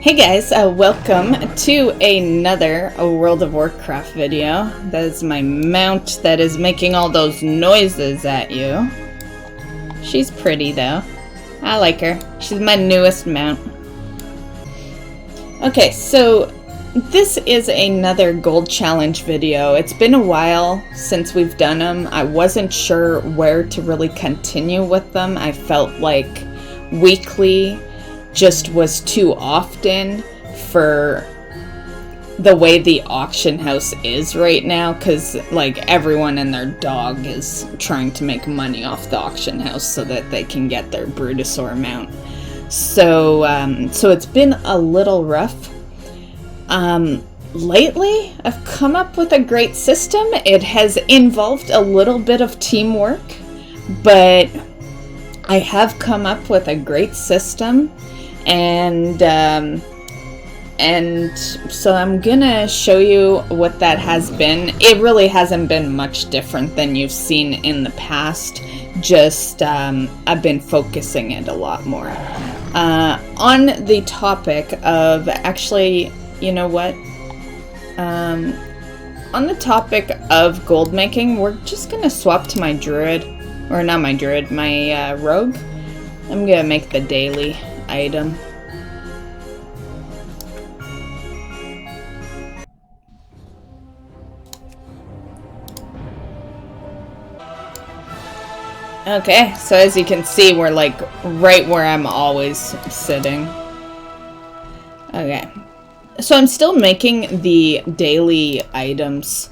Hey guys, welcome to another World of Warcraft video. That is my mount that is making all those noises at you. She's pretty though. I like her. She's my newest mount. Okay, so this is another gold challenge video. It's been a while since we've done them. I wasn't sure where to really continue with them. I felt like weekly just was too often for the way the auction house is right now, because like everyone and their dog is trying to make money off the auction house so that they can get their Brutosaur mount. So it's been a little rough. Lately I've come up with a great system. It has involved a little bit of teamwork, but I have come up with a great system. And so I'm gonna show you what that has been. It really hasn't been much different than you've seen in the past, just I've been focusing it a lot more. On the topic of, actually, you know what? On the topic of gold making, we're just gonna swap to my druid, or not my druid, my rogue. I'm gonna make the daily item. Okay, so as you can see, we're like right where I'm always sitting. Okay, so I'm still making the daily items.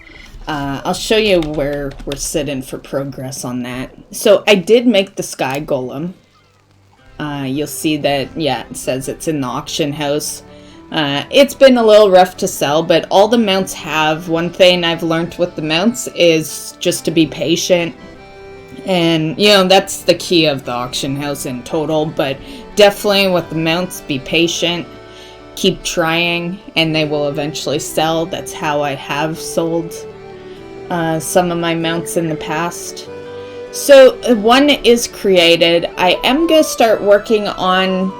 I'll show you where we're sitting for progress on that. So I did make the sky golem. You'll see that, yeah, it says it's in the auction house. It's been a little rough to sell, but all the mounts have. One thing I've learned with the mounts is just to be patient. And, you know, that's the key of the auction house in total. But definitely with the mounts, be patient. Keep trying, and they will eventually sell. That's how I have sold some of my mounts in the past. So one is created. I am going to start working on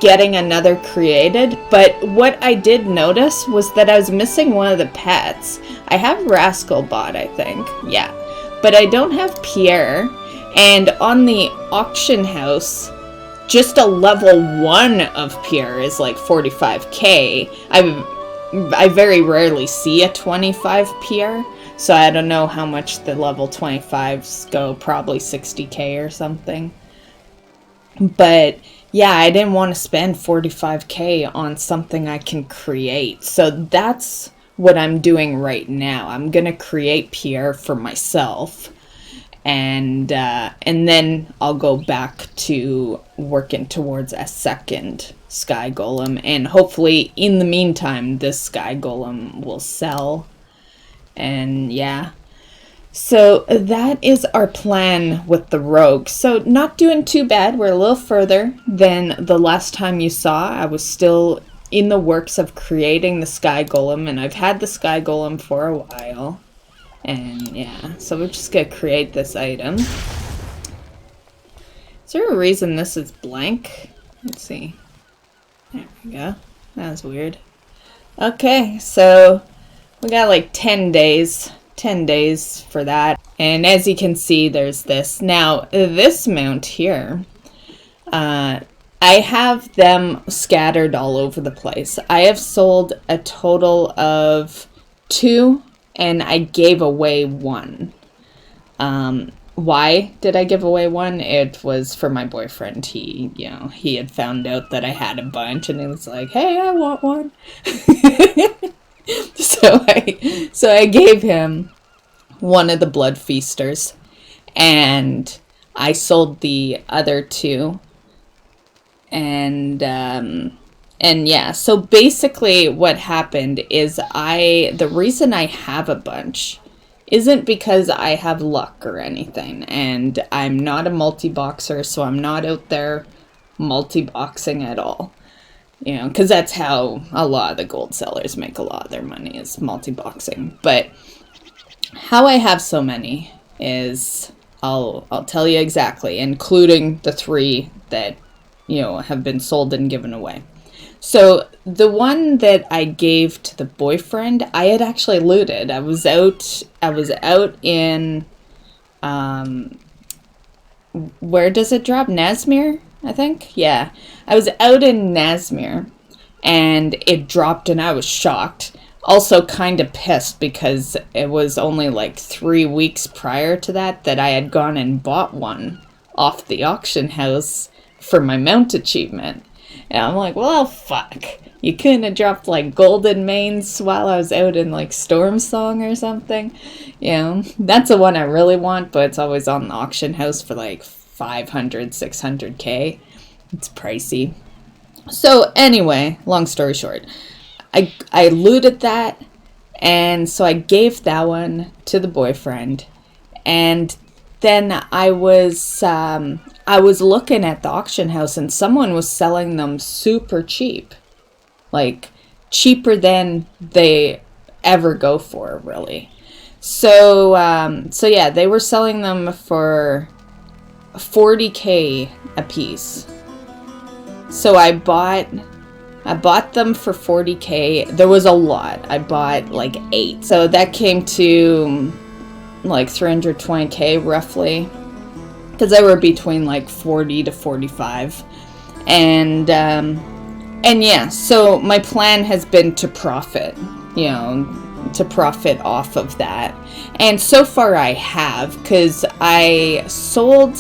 getting another created, but what I did notice was that I was missing one of the pets. I have Rascalbot, I think, yeah, but I don't have Pierre, and on the auction house, just a level 1 of Pierre is like 45k. I very rarely see a 25 Pierre. So I don't know how much the level 25s go, probably 60k or something. But yeah, I didn't want to spend 45k on something I can create. So that's what I'm doing right now. I'm going to create Pierre for myself. And then I'll go back to working towards a second Sky Golem. And hopefully in the meantime, this Sky Golem will sell. And yeah, so that is our plan with the rogue. So not doing too bad. We're a little further than the last time you saw. I was still in the works of creating the Sky Golem, and I've had the Sky Golem for a while. And yeah, so we're just gonna create this item. Is there a reason this is blank? Let's see. There we go. That was weird. Okay, so we got like 10 days for that. And as you can see, there's this. Now, this mount here, I have them scattered all over the place. I have sold a total of 2, and I gave away 1. Why did I give away 1? It was for my boyfriend. He had found out that I had a bunch, and he was like, "Hey, I want one." So I gave him one of the Blood Feasters, and I sold the other 2. And yeah, so basically what happened is the reason I have a bunch isn't because I have luck or anything, and I'm not a multi-boxer, so I'm not out there multi-boxing at all. You know, because that's how a lot of the gold sellers make a lot of their money, is multi-boxing. But how I have so many is, I'll tell you exactly, including the 3 that, you know, have been sold and given away. So the one that I gave to the boyfriend, I had actually looted. I was out in, where does it drop? Nazmir, I think? Yeah. I was out in Nazmir and it dropped and I was shocked. Also kind of pissed because it was only like 3 weeks prior to that I had gone and bought one off the auction house for my mount achievement. And I'm like, well, fuck. You couldn't have dropped like golden mains while I was out in like Storm Song or something. You know, that's the one I really want, but it's always on the auction house for like 500, 600K. It's pricey. So anyway, long story short, I looted that, and so I gave that one to the boyfriend, and then I was looking at the auction house, and someone was selling them super cheap, like cheaper than they ever go for, really. So yeah, they were selling them for 40K a piece. So I bought them for 40K. There was a lot. I bought like 8. So that came to like 320K roughly. Because they were between like 40 to 45. And yeah, so my plan has been to profit, to profit off of that. And so far I have, because I sold,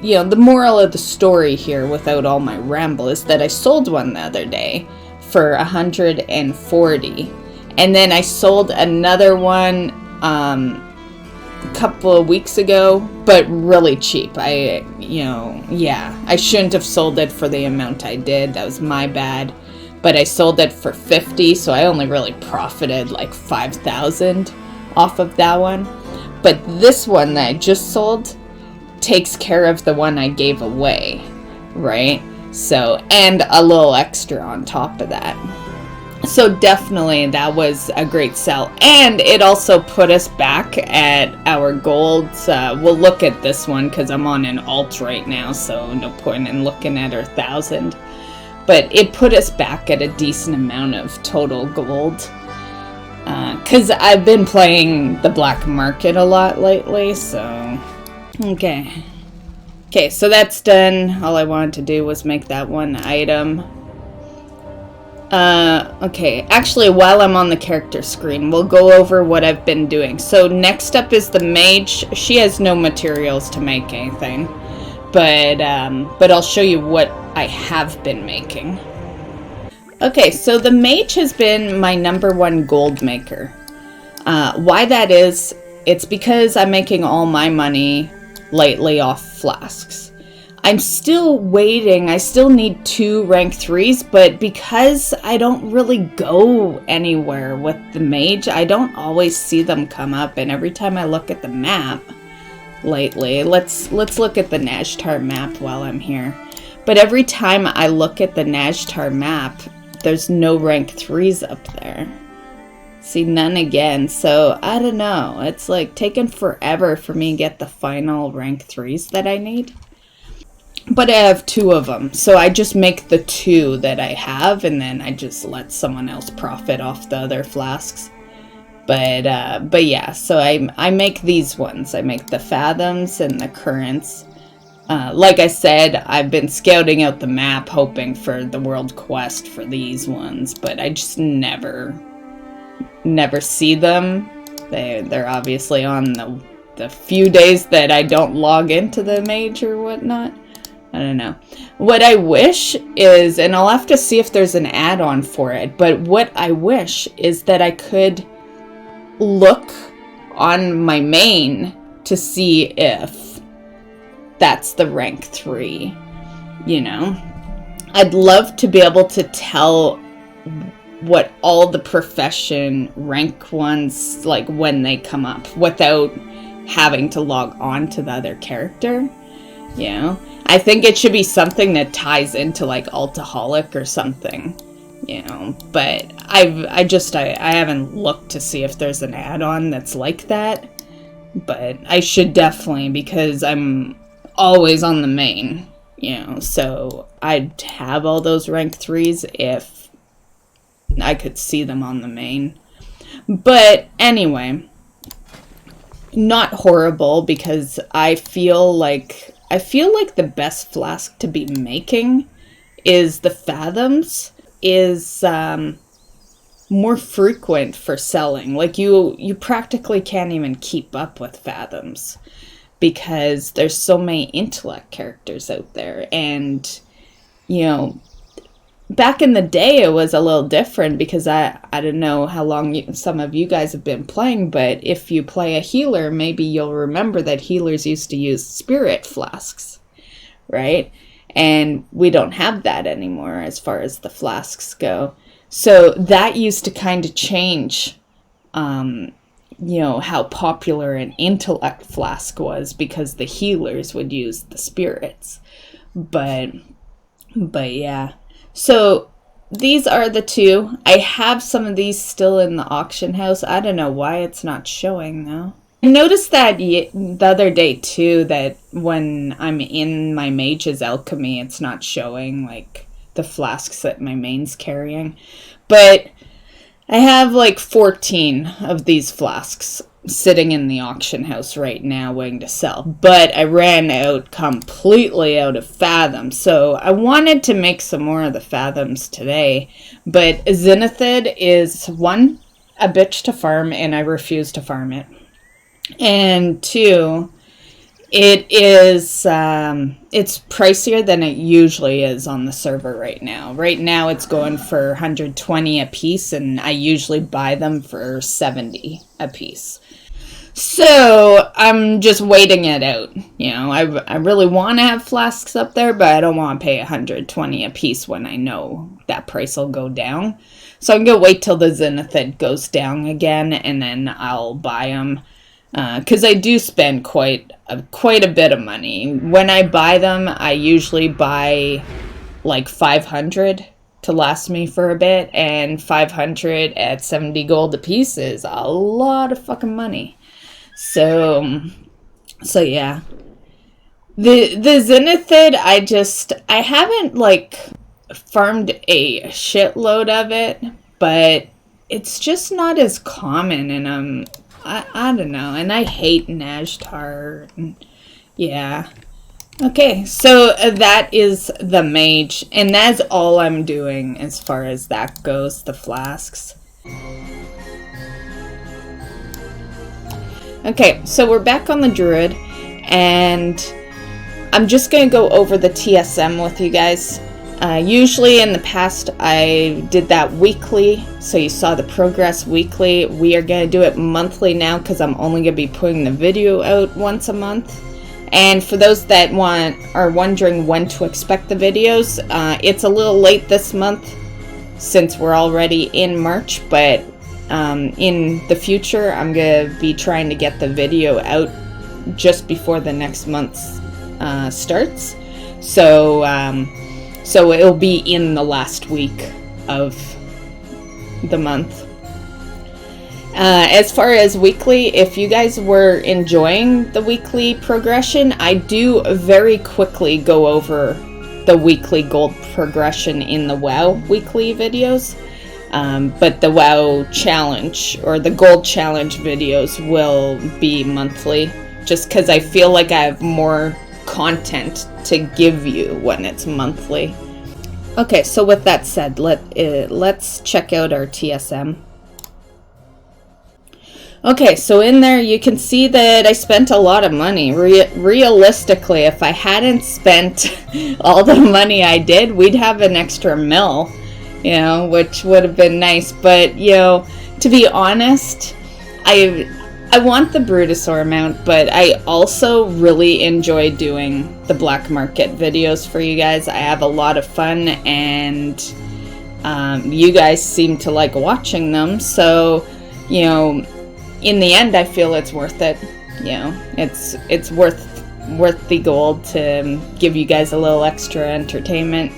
the moral of the story here, without all my ramble, is that I sold one the other day for 140. And then I sold another one a couple of weeks ago, but really cheap. I shouldn't have sold it for the amount I did. That was my bad. But I sold it for 50, so I only really profited like 5,000 off of that one. But this one that I just sold takes care of the one I gave away, right? So, and a little extra on top of that. So definitely that was a great sell. And it also put us back at our golds. We'll look at this one because I'm on an alt right now, so no point in looking at our 1,000. But it put us back at a decent amount of total gold. Because I've been playing the black market a lot lately, so... Okay, so that's done. All I wanted to do was make that one item. Okay, actually, while I'm on the character screen, we'll go over what I've been doing. So next up is the mage. She has no materials to make anything, but I'll show you what I have been making. Okay, so the mage has been my #1 gold maker. Why that is, it's because I'm making all my money lately off flasks. I'm still waiting. I still need 2 rank 3s, but because I don't really go anywhere with the mage, I don't always see them come up, and every time I look at the map lately, let's look at the Najtar map while I'm here. But every time I look at the Najtar map, there's no rank 3s up there. See, none again. So, I don't know. It's like taking forever for me to get the final rank 3s that I need. But I have 2 of them. So I just make the 2 that I have, and then I just let someone else profit off the other flasks. But yeah, so I make these ones. I make the Fathoms and the Currents. Like I said, I've been scouting out the map hoping for the world quest for these ones, but I just never see them. They're obviously on the few days that I don't log into the mage or whatnot. I don't know. What I wish is, and I'll have to see if there's an add-on for it, but what I wish is that I could look on my main to see if that's the rank 3, I'd love to be able to tell what all the profession rank ones, like when they come up, without having to log on to the other character. I think it should be something that ties into like Altaholic or something, but I haven't looked to see if there's an add-on that's like that, but I should definitely, because I'm always on the main, You know, so I'd have all those rank 3s if I could see them on the main. But anyway, not horrible, because I feel like the best flask to be making is the Fathoms, is more frequent for selling. Like you practically can't even keep up with Fathoms, because there's so many intellect characters out there. And you know, back in the day it was a little different, because I don't know how long some of you guys have been playing, but if you play a healer, maybe you'll remember that healers used to use spirit flasks, right? And we don't have that anymore as far as the flasks go. So that used to kind of change, you know, how popular an intellect flask was, because the healers would use the spirits. But yeah. So these are the two. I have some of these still in the auction house. I don't know why it's not showing though. I noticed that the other day too, that when I'm in my Mage's Alchemy, it's not showing like the flasks that my main's carrying. But I have like 14 of these flasks sitting in the auction house right now waiting to sell. But I ran completely out of Fathoms. So I wanted to make some more of the Fathoms today. But Zenithid is, one, a bitch to farm, and I refuse to farm it. And two, it is, it's pricier than it usually is on the server right now. Right now it's going for 120 a piece, and I usually buy them for 70 a piece. So I'm just waiting it out. You know, I really want to have flasks up there, but I don't want to pay 120 a piece when I know that price will go down. So I'm going to wait till the Zenithid goes down again, and then I'll buy them. Because I do spend quite a bit of money. When I buy them, I usually buy like 500 to last me for a bit, and 500 at 70 gold a piece is a lot of fucking money. So yeah. The Zenithid, I haven't like farmed a shitload of it, but it's just not as common, and I don't know, and I hate Najtar, and yeah. Okay, so that is the mage, and that's all I'm doing as far as that goes, the flasks. Okay, so we're back on the druid, and I'm just going to go over the TSM with you guys. Usually in the past I did that weekly, so you saw the progress weekly. We are going to do it monthly now, because I'm only going to be putting the video out once a month. And for those that are wondering when to expect the videos, it's a little late this month since we're already in March, but in the future I'm going to be trying to get the video out just before the next month starts. So it'll be in the last week of the month. As far as weekly, if you guys were enjoying the weekly progression, I do very quickly go over the weekly gold progression in the WoW weekly videos. But the WoW challenge, or the gold challenge videos, will be monthly, just because I feel like I have more content to give you when it's monthly. Okay, so with that said, let's check out our TSM. Okay, so in there you can see that I spent a lot of money. Realistically, if I hadn't spent all the money I did, we'd have an extra mil, you know, which would have been nice. But, you know, to be honest, I want the Brutosaur mount, but I also really enjoy doing the black market videos for you guys. I have a lot of fun, and you guys seem to like watching them. So, you know, in the end, I feel it's worth it. You know, it's worth the gold to give you guys a little extra entertainment.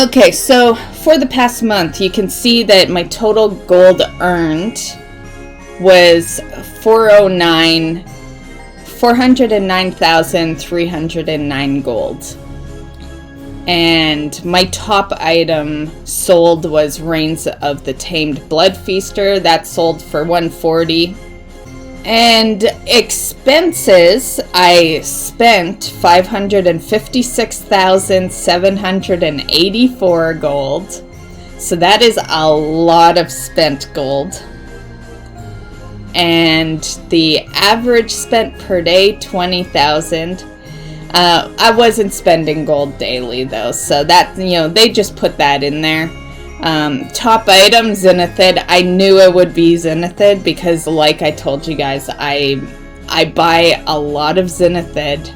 Okay, so for the past month, you can see that my total gold earned was 409,309 gold. And my top item sold was Reigns of the Tamed Blood Feaster. That sold for 140. And expenses, I spent 556,784 gold. So that is a lot of spent gold. And the average spent per day, 20,000. I wasn't spending gold daily though, so that, they just put that in there. Top item, Zenithid. I knew it would be Zenithid because, like I told you guys, I buy a lot of Zenithid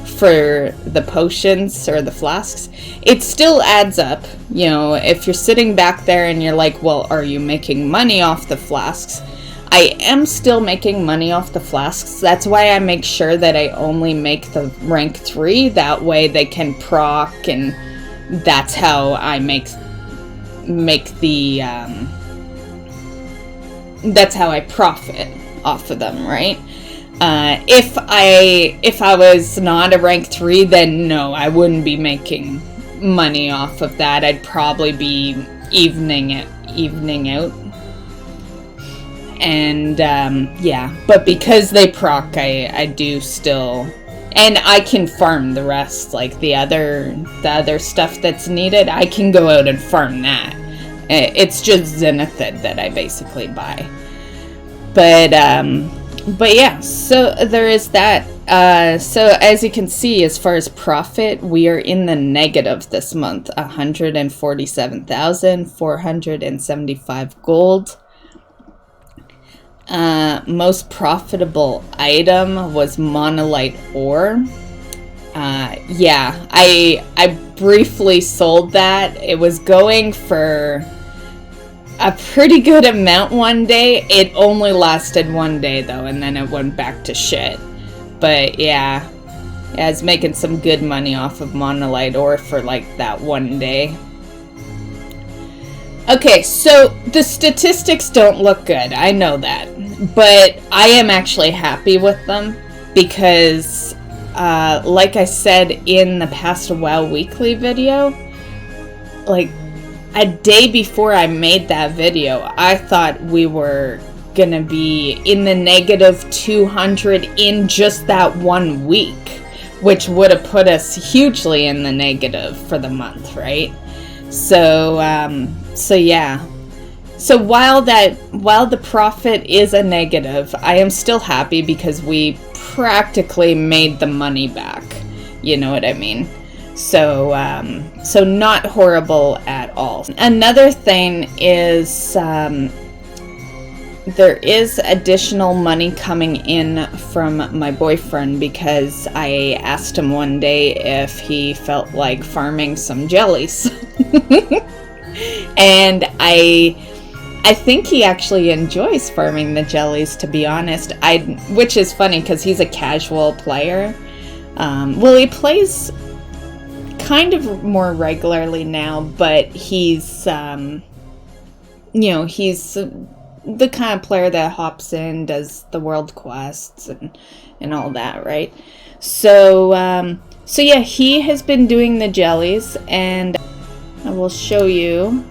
for the potions or the flasks. It still adds up, if you're sitting back there and you're like, well, are you making money off the flasks? I am still making money off the flasks. That's why I make sure that I only make the rank 3. That way they can proc, and that's how I make the that's how I profit off of them, right? If I was not a rank 3, then no, I wouldn't be making money off of that. I'd probably be evening out. And yeah, but because they proc, I do still, and I can farm the rest, like the other stuff that's needed. I can go out and farm that. It's just Zenithid that I basically buy. But yeah, so there is that. So as you can see, as far as profit, we are in the negative this month. 147,475 gold. Most profitable item was monolite ore. Yeah, I briefly sold that. It was going for a pretty good amount one day. It only lasted one day though, and then it went back to shit. But yeah, I was making some good money off of monolite ore for like that one day. Okay, so the statistics don't look good, I know that, but I am actually happy with them because, like I said in the past WoW Weekly video, like a day before I made that video, I thought we were gonna be in the negative 200 in just that 1 week, which would have put us hugely in the negative for the month, right? So yeah. So while the profit is a negative, I am still happy because we practically made the money back. You know what I mean? So not horrible at all. Another thing is there is additional money coming in from my boyfriend because I asked him one day if he felt like farming some jellies. And I think he actually enjoys farming the jellies, to be honest. Which is funny because he's a casual player. Well, he plays kind of more regularly now, but he's he's the kind of player that hops in, does the world quests and all that, right? So yeah, he has been doing the jellies, and I will show you.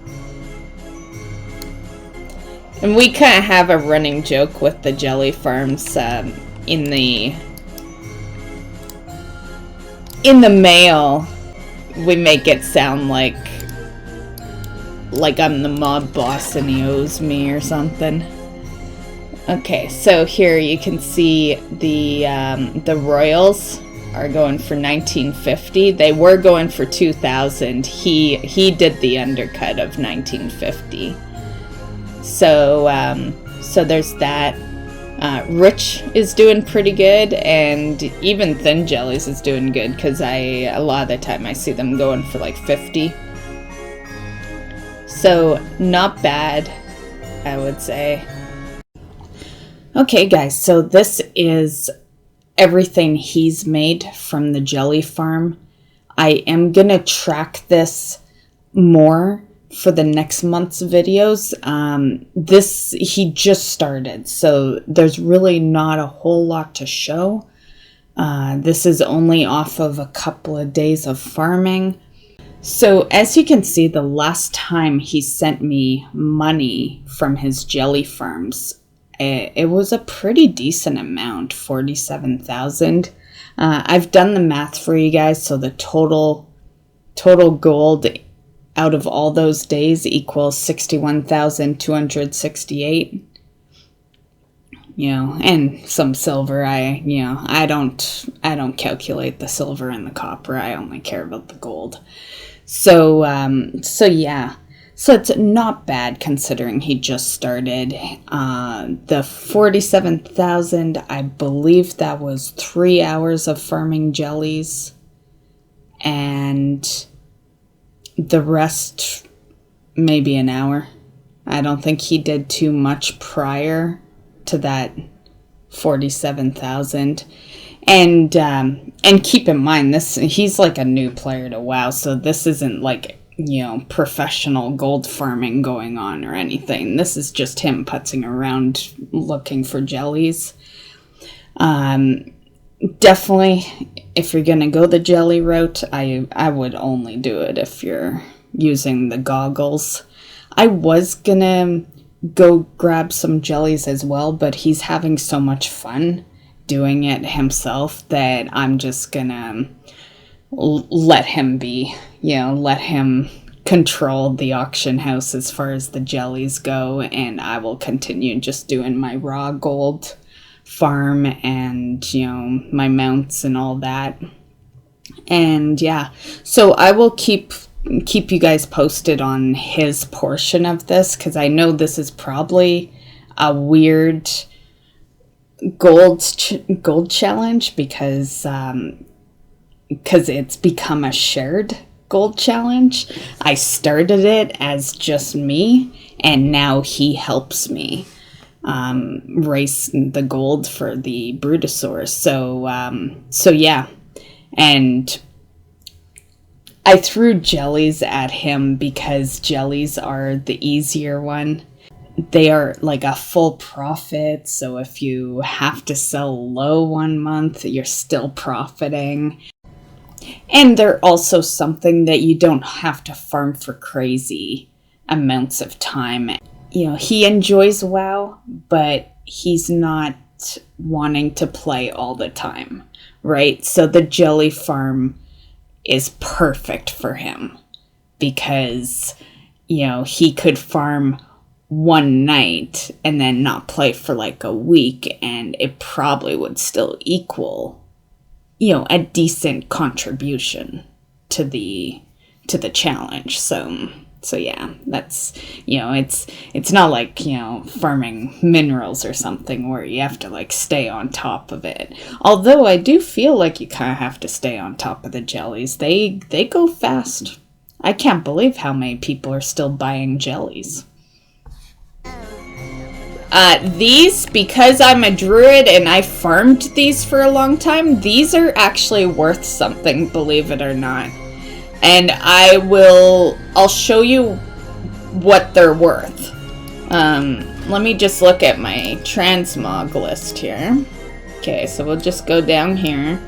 And we kind of have a running joke with the jelly farms in the mail. We make it sound like I'm the mob boss and he owes me or something. Okay, so here you can see the royals are going for 1950. They were going for 2,000. He did the undercut of 1950. So there's that. Rich is doing pretty good, and even Thin Jellies is doing good because a lot of the time I see them going for like 50. So not bad, I would say. Okay guys, so this is everything he's made from the jelly farm. I am gonna track this more for the next month's videos. He just started, so there's really not a whole lot to show. This is only off of a couple of days of farming. So as you can see, the last time he sent me money from his jelly farms, it was a pretty decent amount, 47,000. I've done the math for you guys, so the total gold out of all those days equals 61,268. You know, and some silver. I don't calculate the silver and the copper. I only care about the gold. So yeah. So it's not bad considering he just started. The 47,000, I believe that was 3 hours of farming jellies. And the rest, maybe an hour. I don't think he did too much prior to that 47,000. And keep in mind, he's like a new player to WoW, so this isn't like, you know, professional gold farming going on or anything. This is just him putzing around looking for jellies. Definitely, if you're gonna go the jelly route, I would only do it if you're using the goggles. I was gonna go grab some jellies as well, but he's having so much fun doing it himself that I'm just gonna let him be, you know, let him control the auction house as far as the jellies go, and I will continue just doing my raw gold farm and, you know, my mounts and all that. And yeah, so I will keep you guys posted on his portion of this, because I know this is probably a weird gold challenge because it's become a shared gold challenge. I started it as just me, and now he helps me race the gold for the Brutosaurus. So yeah, and I threw jellies at him because jellies are the easier one. They are like a full profit, so if you have to sell low 1 month, you're still profiting. And they're also something that you don't have to farm for crazy amounts of time. You know, he enjoys WoW, but he's not wanting to play all the time, right? So the jelly farm is perfect for him because, you know, he could farm one night and then not play for like a week, and it probably would still equal, you know, a decent contribution to the challenge. So yeah, that's, you know, it's not like, you know, farming minerals or something where you have to like stay on top of it. Although I do feel like you kind of have to stay on top of the jellies. They go fast. I can't believe how many people are still buying jellies. These, because I'm a druid and I farmed these for a long time, these are actually worth something, believe it or not. And I'll show you what they're worth. Let me just look at my transmog list here. Okay, so we'll just go down here.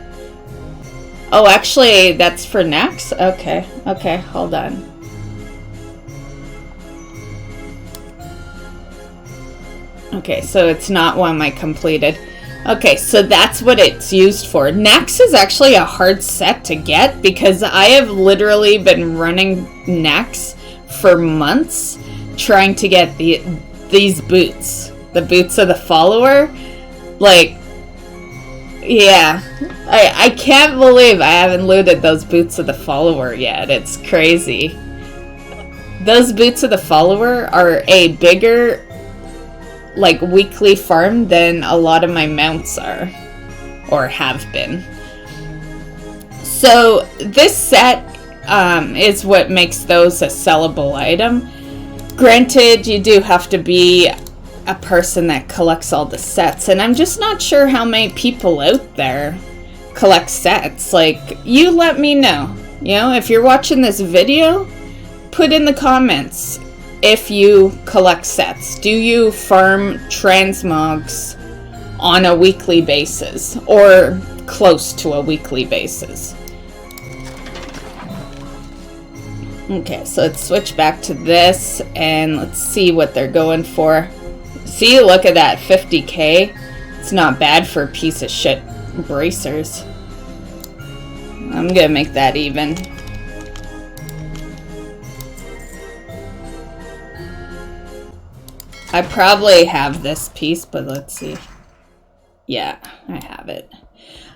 Oh, actually, that's for next? Okay, hold on. Okay, so it's not one I completed. Okay, so that's what it's used for. Nex is actually a hard set to get because I have literally been running Nex for months trying to get these boots. The boots of the follower. Like, yeah. I can't believe I haven't looted those boots of the follower yet. It's crazy. Those boots of the follower are a bigger, like, weekly farm than a lot of my mounts are, or have been. So this set is what makes those a sellable item. Granted, you do have to be a person that collects all the sets, and I'm just not sure how many people out there collect sets. Like, you let me know. You know, if you're watching this video, put in the comments if you collect sets. Do you farm transmogs on a weekly basis or close to a weekly basis? Okay, so let's switch back to this and let's see what they're going for. See, look at that, 50k. It's not bad for a piece of shit bracers. I'm gonna make that even. I probably have this piece, but let's see. Yeah, I have it.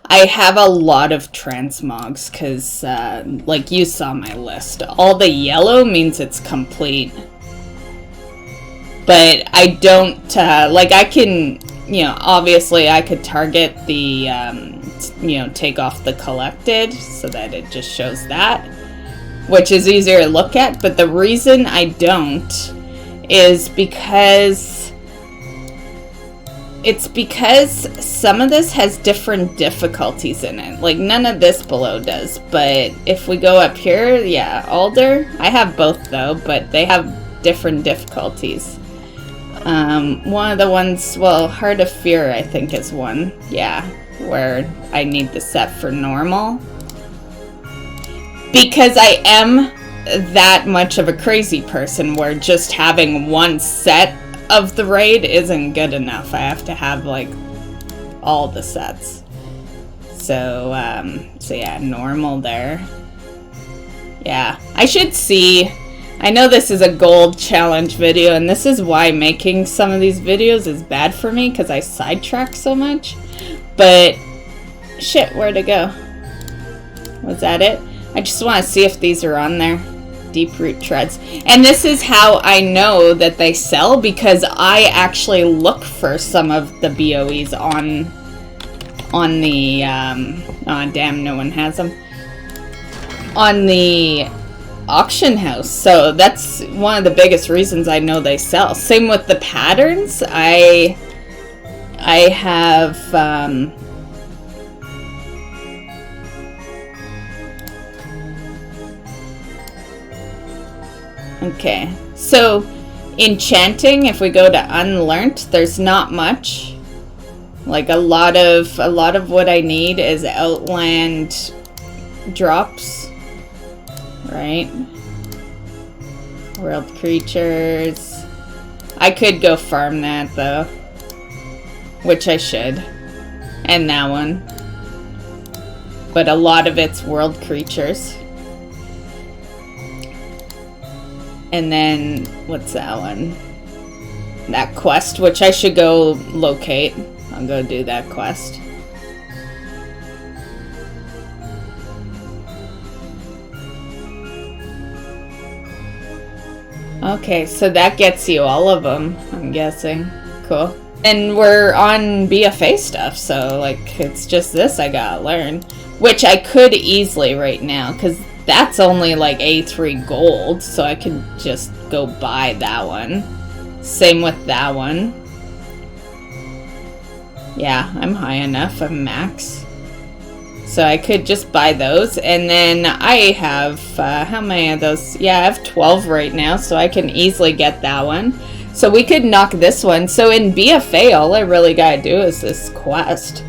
I have a lot of transmogs because, like you saw my list, all the yellow means it's complete. But I don't, like I can, you know, obviously I could target the, you know, take off the collected so that it just shows that, which is easier to look at. But the reason I don't is because some of this has different difficulties in it. Like none of this below does, but if we go up here, yeah, Alder, I have both though, but they have different difficulties. One of the ones, well, Heart of Fear I think is one, yeah, where I need the set for normal. Because I am that much of a crazy person where just having one set of the raid isn't good enough. I have to have like all the sets. So yeah, normal there. Yeah, I should see. I know this is a gold challenge video, and this is why making some of these videos is bad for me, because I sidetrack so much. But shit, where'd it go? Was that it? I just want to see if these are on there. Deep root treads. And this is how I know that they sell, because I actually look for some of the BOEs on the oh damn, no one has them on the auction house. So that's one of the biggest reasons I know they sell. Same with the patterns. I have okay, so enchanting, if we go to unlearnt, there's not much. Like a lot of what I need is outland drops, right? World creatures. I could go farm that though, which I should, and that one. But a lot of it's world creatures. And then, what's that one? That quest, which I should go locate. I'll go do that quest. Okay, so that gets you all of them, I'm guessing. Cool. And we're on BFA stuff, so, like, it's just this I gotta learn. Which I could easily right now, because that's only like A3 gold, so I could just go buy that one. Same with that one. Yeah, I'm high enough, I'm max. So I could just buy those, and then I have, how many of those? Yeah, I have 12 right now, so I can easily get that one. So we could knock this one. So in BFA, all I really gotta do is this quest,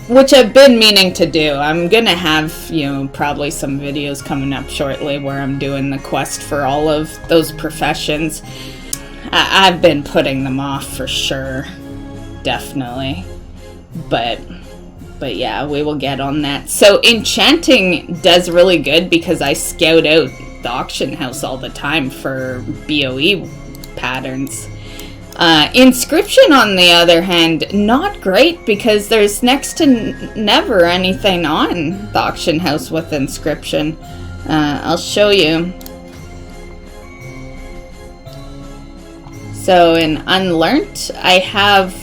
which I've been meaning to do. I'm gonna have, you know, probably some videos coming up shortly where I'm doing the quest for all of those professions. I've been putting them off for sure. Definitely. But yeah, we will get on that. So enchanting does really good because I scout out the auction house all the time for BOE patterns. Inscription, on the other hand, not great because there's next to never anything on the auction house with inscription. I'll show you. So in Unlearnt, I have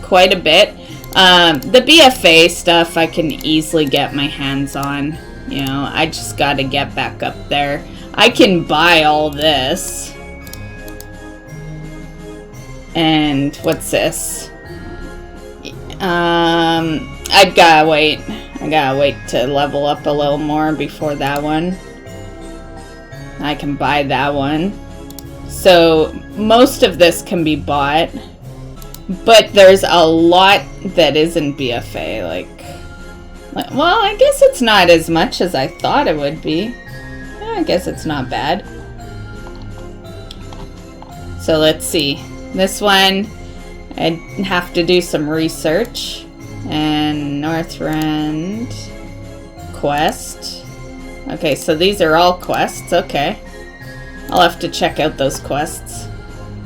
quite a bit. The BFA stuff I can easily get my hands on. You know, I just gotta get back up there. I can buy all this. And what's this? I gotta wait. I gotta wait to level up a little more before that one. I can buy that one. So most of this can be bought, but there's a lot that isn't BFA. Like, well, I guess it's not as much as I thought it would be. I guess it's not bad. So let's see. This one, I'd have to do some research. And Northrend quest. Okay, so these are all quests. Okay. I'll have to check out those quests.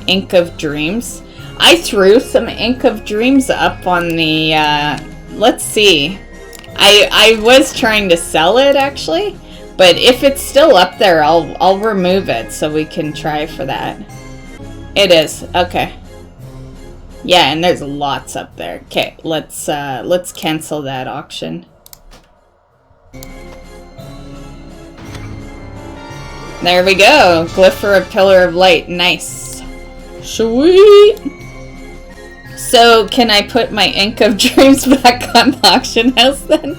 Ink of Dreams. I threw some Ink of Dreams up on the, let's see. I was trying to sell it, actually. But if it's still up there, I'll remove it so we can try for that. It is. Okay. Yeah, and there's lots up there. Okay, let's cancel that auction. There we go. Glyph for a Pillar of Light. Nice. Sweet. So, can I put my Ink of Dreams back on the auction house then?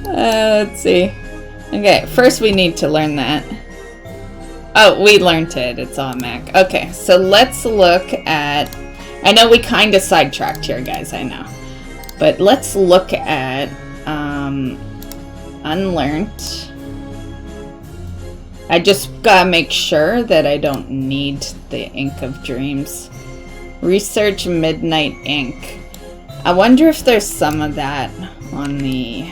Let's see. Okay, first we need to learn that. Oh, we learned it. It's on Mac. Okay, so let's look at... I know we kind of sidetracked here, guys, I know. But let's look at Unlearned. I just gotta make sure that I don't need the Ink of Dreams. Research Midnight Ink. I wonder if there's some of that on the...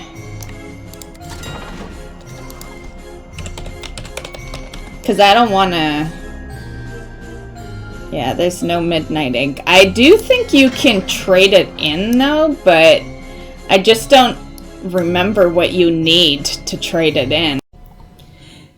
Because I don't want to... Yeah, there's no Midnight Ink. I do think you can trade it in, though, but I just don't remember what you need to trade it in.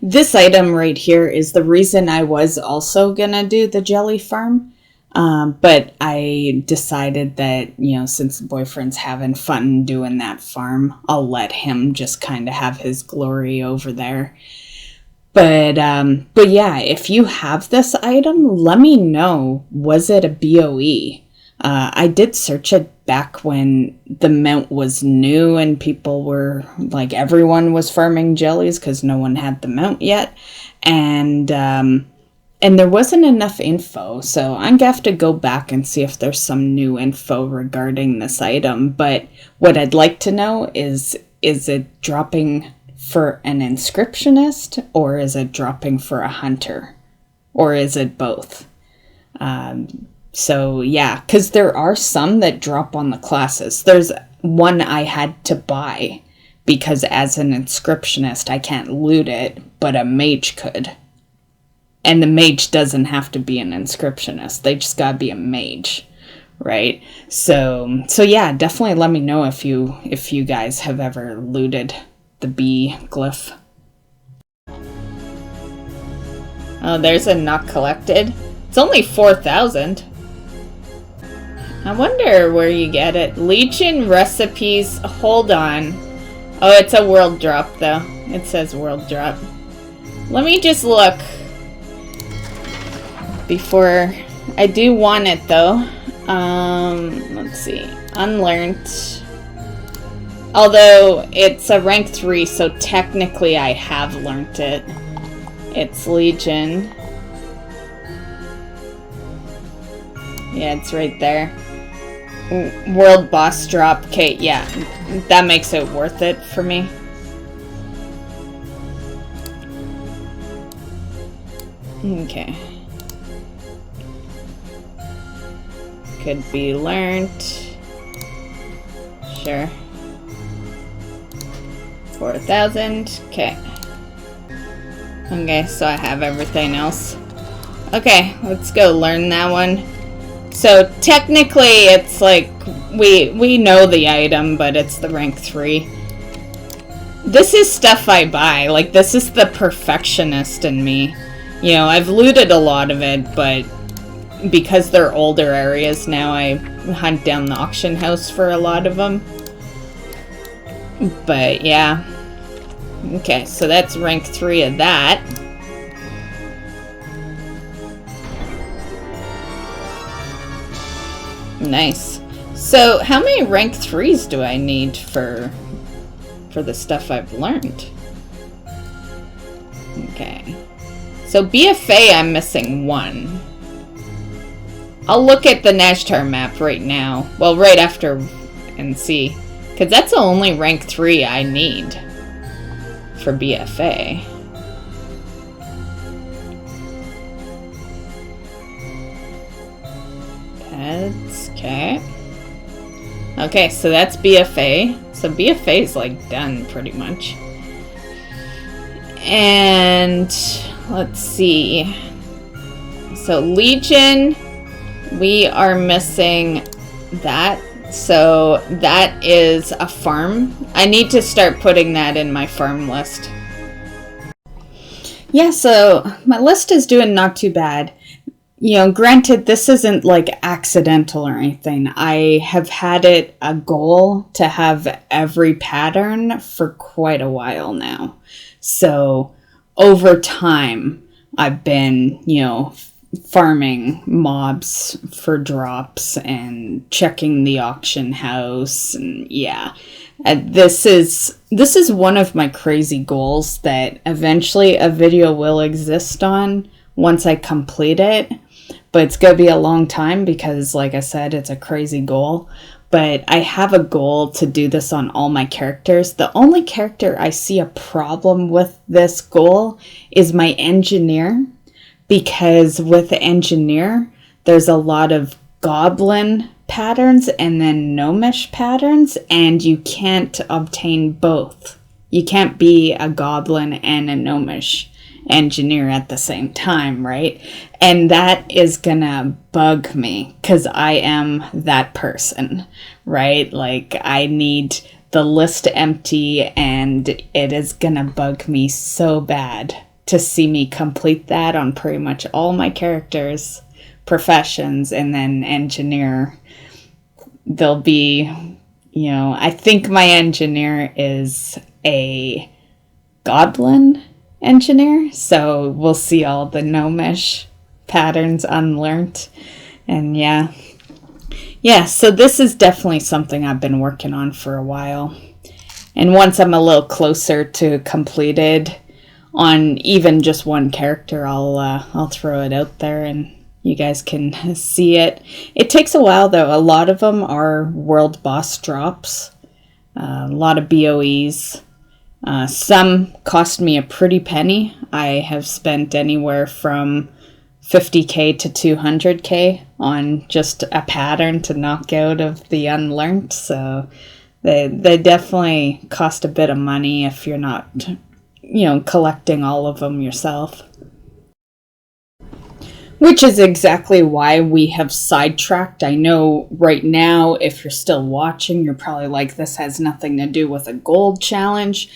This item right here is the reason I was also gonna do the jelly farm. But I decided that, you know, since the boyfriend's having fun doing that farm, I'll let him just kind of have his glory over there. But yeah, if you have this item, let me know. Was it a BOE? I did search it back when the mint was new and people were, like, everyone was farming jellies because no one had the mint yet. And there wasn't enough info, so I'm gonna have to go back and see if there's some new info regarding this item. But what I'd like to know is it dropping for an inscriptionist, or is it dropping for a hunter? Or is it both? So yeah, because there are some that drop on the classes. There's one I had to buy, because as an inscriptionist I can't loot it, but a mage could. And the mage doesn't have to be an inscriptionist. They just gotta be a mage, right? So yeah, definitely let me know if you guys have ever looted the bee glyph. Oh, there's a not collected. It's only 4,000. I wonder where you get it. Legion recipes. Hold on. Oh, it's a world drop though. It says world drop. Let me just look before I do want it though. Let's see. Unlearned. Although it's a rank 3, so technically I have learned it. It's Legion. Yeah, it's right there. World boss drop. Okay, yeah. That makes it worth it for me. Okay. Could be learned. Sure. 4,000. Okay. Okay, so I have everything else. Okay, let's go learn that one. So technically it's like we know the item, but it's the rank 3. This is stuff I buy. Like, this is the perfectionist in me. You know, I've looted a lot of it, but because they're older areas now, I hunt down the auction house for a lot of them. But yeah. Okay, so that's rank 3 of that. Nice. So how many rank 3s do I need for the stuff I've learned? Okay. So BFA, I'm missing 1. I'll look at the Nashtar map right now. Well, right after and see. Because that's the only rank 3 I need for BFA. Heads, okay. Okay, so that's BFA. So BFA is like done pretty much. And let's see. So Legion, we are missing that. So that is a farm. I need to start putting that in my farm list. Yeah, so my list is doing not too bad. You know, granted, this isn't like accidental or anything. I have had it a goal to have every pattern for quite a while now. So over time, I've been, you know, farming mobs for drops and checking the auction house, and yeah. This is one of my crazy goals that eventually a video will exist on once I complete it. But it's going to be a long time because, like I said, it's a crazy goal. But I have a goal to do this on all my characters. The only character I see a problem with this goal is my engineer. Because with the engineer, there's a lot of goblin patterns and then gnomish patterns. And you can't obtain both. You can't be a goblin and a gnomish engineer at the same time, right? And that is gonna bug me because I am that person, right? Like, I need the list empty, and it is gonna bug me so bad to see me complete that on pretty much all my characters, professions, and then engineer. There'll be, you know, I think my engineer is a goblin engineer, so we'll see all the gnomish patterns unlearned. And yeah, so this is definitely something I've been working on for a while, and once I'm a little closer to completed on even just one character, I'll throw it out there and you guys can see it. It takes a while though. A lot of them are world boss drops, a lot of BOEs. Some cost me a pretty penny. I have spent anywhere from 50k to 200k on just a pattern to knock out of the unlearned. So they definitely cost a bit of money if you're not, you know, collecting all of them yourself. Which is exactly why we have sidetracked. I know right now, if you're still watching, you're probably like, this has nothing to do with a gold challenge.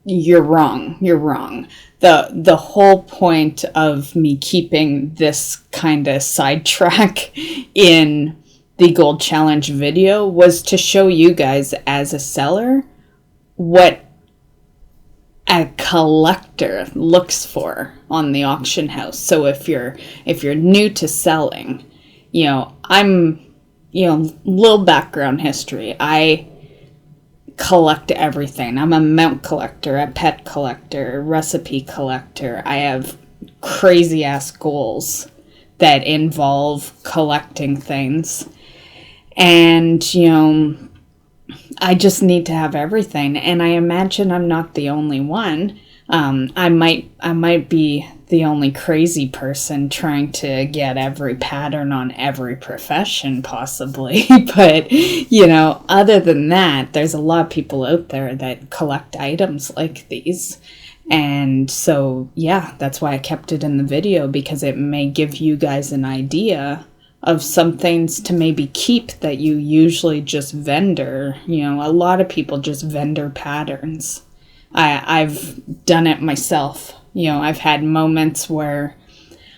You're wrong. You're wrong. The whole point of me keeping this kind of sidetrack in the gold challenge video was to show you guys as a seller what a collector looks for on the auction house. So if you're new to selling, you know, little background history. I collect everything. I'm a mount collector, a pet collector, a recipe collector. I have crazy ass goals that involve collecting things. And, you know, I just need to have everything, and I imagine I'm not the only one. I might be the only crazy person trying to get every pattern on every profession possibly. But, you know, other than that, there's a lot of people out there that collect items like these. And so, yeah, that's why I kept it in the video, because it may give you guys an idea of some things to maybe keep that you usually just vendor. You know, a lot of people just vendor patterns. I've done it myself. You know, I've had moments where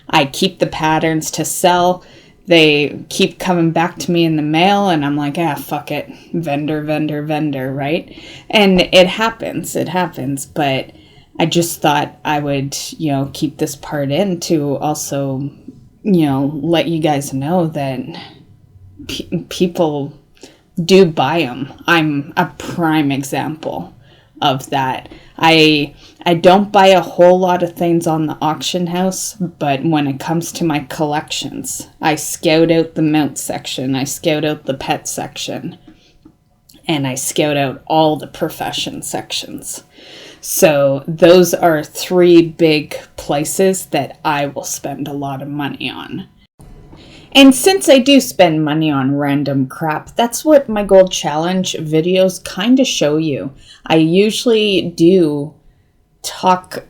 I keep the patterns to sell. They keep coming back to me in the mail, and I'm like, fuck it. Vendor, right? And it happens, but I just thought I would, you know, keep this part in to also, you know, let you guys know that people do buy them. I'm a prime example of that. I don't buy a whole lot of things on the auction house, but when it comes to my collections, I scout out the mount section, I scout out the pet section, and I scout out all the profession sections. So those are three big places that I will spend a lot of money on. And since I do spend money on random crap, that's what my gold challenge videos kind of show you. I usually do talk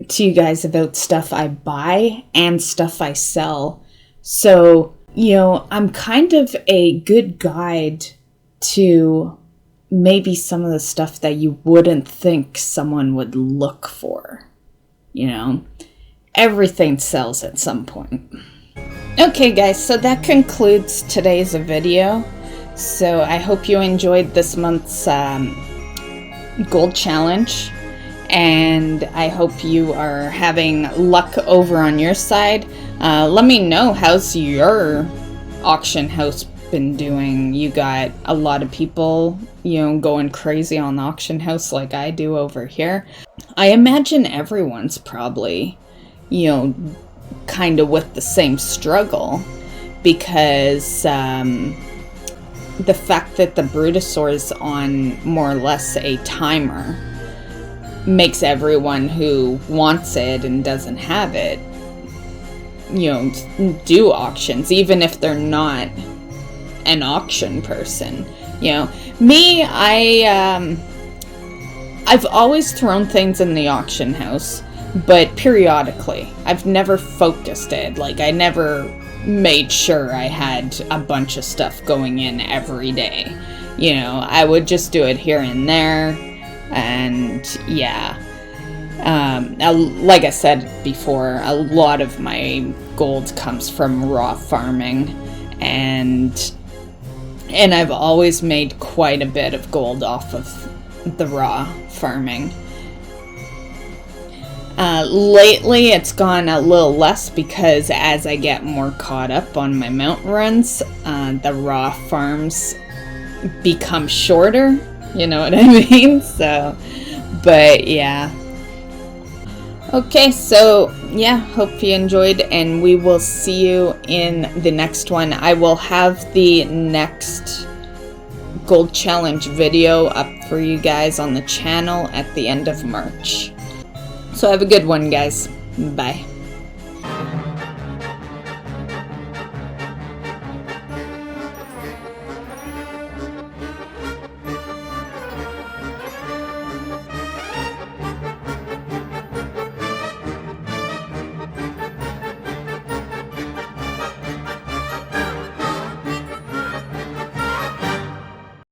to you guys about stuff I buy and stuff I sell. So, you know, I'm kind of a good guide to maybe some of the stuff that you wouldn't think someone would look for. You know, everything sells at some point. Okay guys, so that concludes today's video. So I hope you enjoyed this month's gold challenge, and I hope you are having luck over on your side. Let me know, how's your auction house been doing? You got a lot of people, you know, going crazy on the auction house like I do over here. I imagine everyone's probably, you know, kind of with the same struggle, because the fact that the Brutosaur is on more or less a timer makes everyone who wants it and doesn't have it, you know, do auctions, even if they're not an auction person. You know, me, I've always thrown things in the auction house, but periodically. I've never focused it. Like, I never made sure I had a bunch of stuff going in every day. You know, I would just do it here and there. And yeah, like I said before, a lot of my gold comes from raw farming, and I've always made quite a bit of gold off of the raw farming. Lately it's gone a little less, because as I get more caught up on my mount runs, the raw farms become shorter, you know what I mean? So, but yeah. Okay, so yeah, hope you enjoyed, and we will see you in the next one. I will have the next gold challenge video up for you guys on the channel at the end of March. So have a good one, guys. Bye.